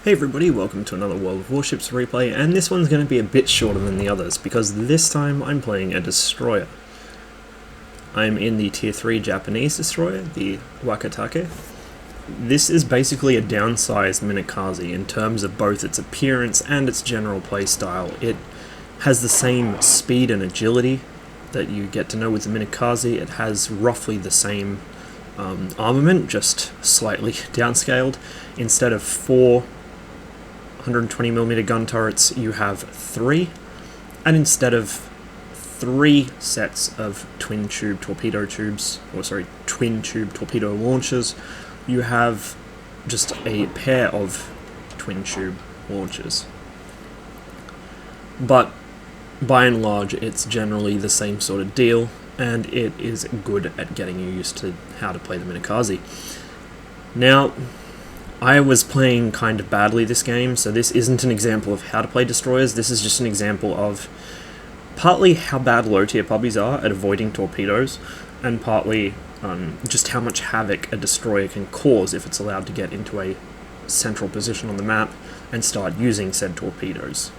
Hey everybody, welcome to another World of Warships replay, and this one's going to be a bit shorter than the others, because this time I'm playing a destroyer. I'm in the Tier 3 Japanese destroyer, the Wakawakawakawaka. This is basically a downsized Minakaze in terms of both its appearance and its general playstyle. It has the same speed and agility that you get to know with the Minakaze. It has roughly the same armament, just slightly downscaled. Instead of 4 120mm gun turrets, you have 3, and instead of 3 sets of twin tube torpedo launchers, you have just a pair of twin tube launchers. But by and large, it's generally the same sort of deal, and it is good at getting you used to how to play the Minakaze. Now, I was playing kind of badly this game, so this isn't an example of how to play destroyers. This is just an example of partly how bad low-tier pubbies are at avoiding torpedoes, and partly just how much havoc a destroyer can cause if it's allowed to get into a central position on the map and start using said torpedoes.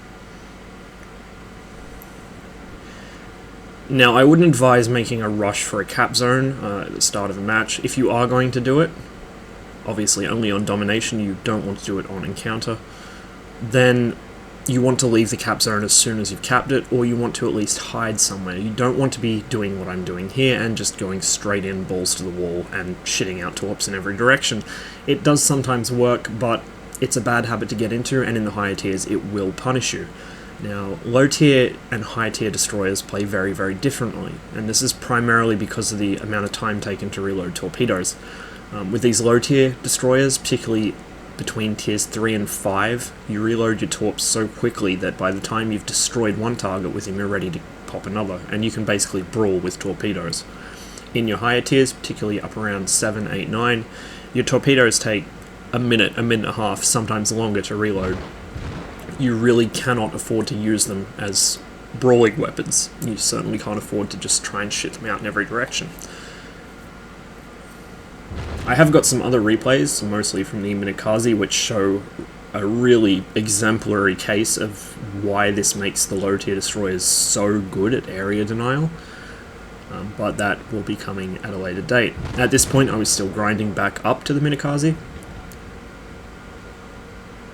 Now, I wouldn't advise making a rush for a cap zone at the start of a match. If you are going to do it, obviously only on domination, you don't want to do it on encounter, then you want to leave the cap zone as soon as you've capped it, or you want to at least hide somewhere. You don't want to be doing what I'm doing here and just going straight in, balls to the wall, and shitting out torps in every direction. It does sometimes work, but it's a bad habit to get into, and in the higher tiers it will punish you. Now, low tier and high tier destroyers play very, very differently, and this is primarily because of the amount of time taken to reload torpedoes. With these low tier destroyers, particularly between tiers 3 and 5, you reload your torps so quickly that by the time you've destroyed one target with him, you're ready to pop another, and you can basically brawl with torpedoes. In your higher tiers, particularly up around 7, 8, 9, your torpedoes take a minute and a half, sometimes longer to reload. You really cannot afford to use them as brawling weapons. You certainly can't afford to just try and shit them out in every direction. I have got some other replays, mostly from the Minakaze, which show a really exemplary case of why this makes the low tier destroyers so good at area denial, but that will be coming at a later date. At this point, I was still grinding back up to the Minakaze,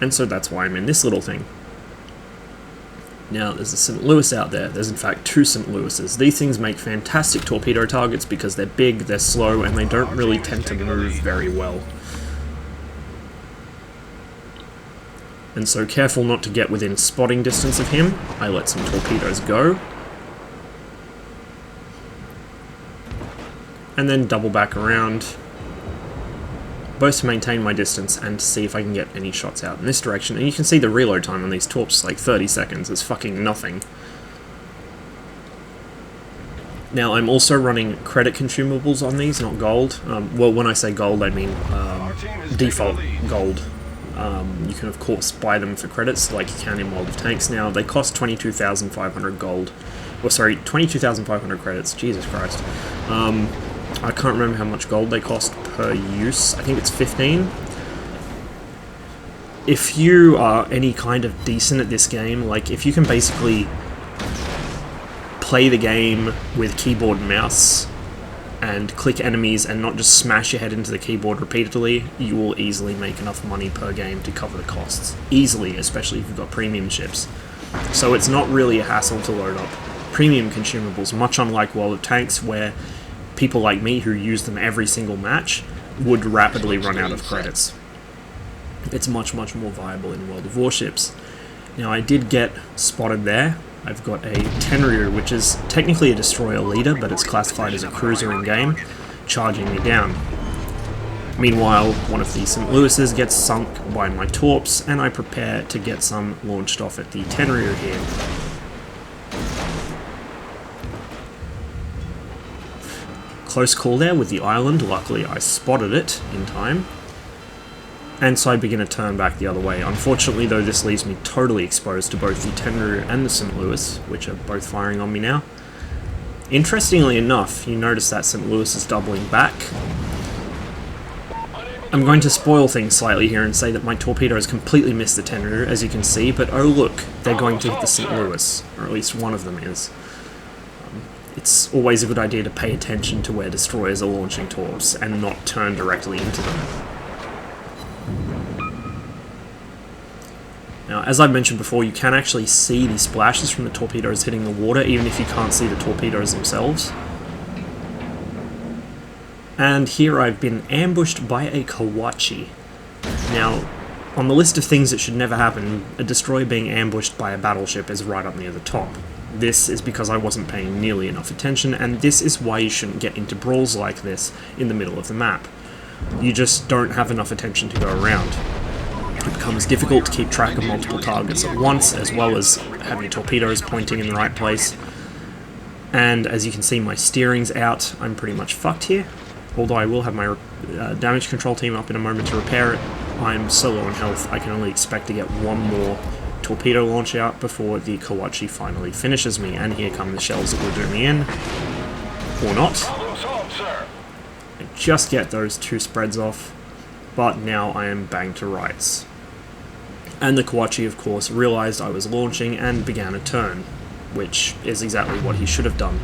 and so that's why I'm in this little thing. Now, there's a St. Louis out there. There's in fact 2 St. Louises. These things make fantastic torpedo targets because they're big, they're slow, and they don't really tend to move very well. And so, careful not to get within spotting distance of him, I let some torpedoes go. And then double back around, both to maintain my distance and to see if I can get any shots out in this direction. And you can see the reload time on these torps, like 30 seconds. It's fucking nothing. Now, I'm also running credit consumables on these, not gold. Well, when I say gold, I mean default gold. You can, of course, buy them for credits, like you can in World of Tanks now. They cost 22,500 gold. Or, sorry, 22,500 credits. Jesus Christ. I can't remember how much gold they cost per use. I think it's 15. If you are any kind of decent at this game, like if you can basically play the game with keyboard and mouse and click enemies and not just smash your head into the keyboard repeatedly, you will easily make enough money per game to cover the costs. Easily, especially if you've got premium ships. So it's not really a hassle to load up premium consumables, much unlike World of Tanks, where people like me who use them every single match would rapidly run out of credits. It's much, much more viable in World of Warships. Now, I did get spotted there. I've got a Tenryu, which is technically a destroyer leader, but it's classified as a cruiser in-game, charging me down. Meanwhile, one of the St. Louises gets sunk by my torps, and I prepare to get some launched off at the Tenryu here. Close call there with the island. Luckily I spotted it in time, and so I begin to turn back the other way. Unfortunately though, this leaves me totally exposed to both the Tenryu and the St. Louis, which are both firing on me now. Interestingly enough, you notice that St. Louis is doubling back, I'm going to spoil things slightly here and say that my torpedoes completely missed the tender, as you can see, but oh look, they're going to hit the St. Louis, or at least one of them is. It's always a good idea to pay attention to where destroyers are launching torps and not turn directly into them. Now, as I mentioned before, you can actually see the splashes from the torpedoes hitting the water, even if you can't see the torpedoes themselves. And here I've been ambushed by a Kawachi. Now, on the list of things that should never happen, a destroyer being ambushed by a battleship is right up near the top. This is because I wasn't paying nearly enough attention, and this is why you shouldn't get into brawls like this in the middle of the map. You just don't have enough attention to go around. It becomes difficult to keep track of multiple targets at once, as well as have your torpedoes pointing in the right place. And as you can see, my steering's out. I'm pretty much fucked here. Although I will have my damage control team up in a moment to repair it. I'm so low on health, I can only expect to get one more torpedo launch out before the Kawachi finally finishes me. And here come the shells that will do me in. Or not. I just get those two spreads off, but now I am banged to rights. And the Kawachi, of course, realised I was launching and began a turn, which is exactly what he should have done.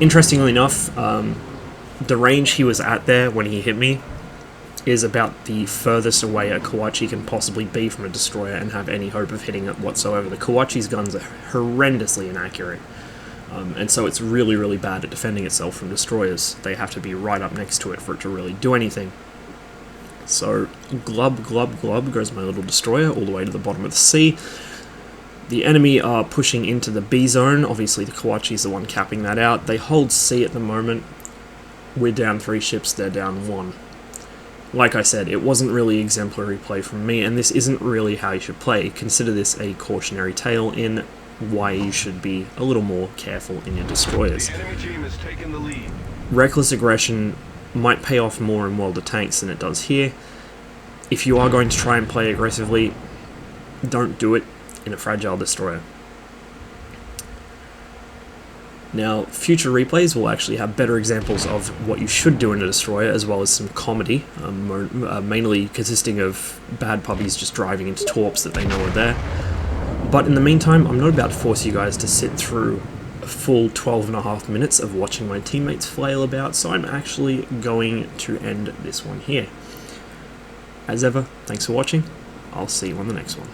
Interestingly enough, the range he was at there when he hit me is about the furthest away a Kawachi can possibly be from a destroyer and have any hope of hitting it whatsoever. The Kawachi's guns are horrendously inaccurate, and so it's really, really bad at defending itself from destroyers. They have to be right up next to it for it to really do anything. So, glub, glub, glub goes my little destroyer all the way to the bottom of the sea. The enemy are pushing into the B zone. Obviously the Kawachi is the one capping that out. They hold C at the moment. We're down 3 ships, they're down 1. Like I said, it wasn't really exemplary play from me, and this isn't really how you should play. Consider this a cautionary tale in why you should be a little more careful in your destroyers. The enemy team has taken the lead. Reckless aggression might pay off more in World of Tanks than it does here. If you are going to try and play aggressively, don't do it in a fragile destroyer. Now, future replays will actually have better examples of what you should do in a destroyer, as well as some comedy, mainly consisting of bad puppies just driving into torps that they know are there. But in the meantime, I'm not about to force you guys to sit through a full 12.5 minutes of watching my teammates flail about, so I'm actually going to end this one here. As ever, thanks for watching. I'll see you on the next one.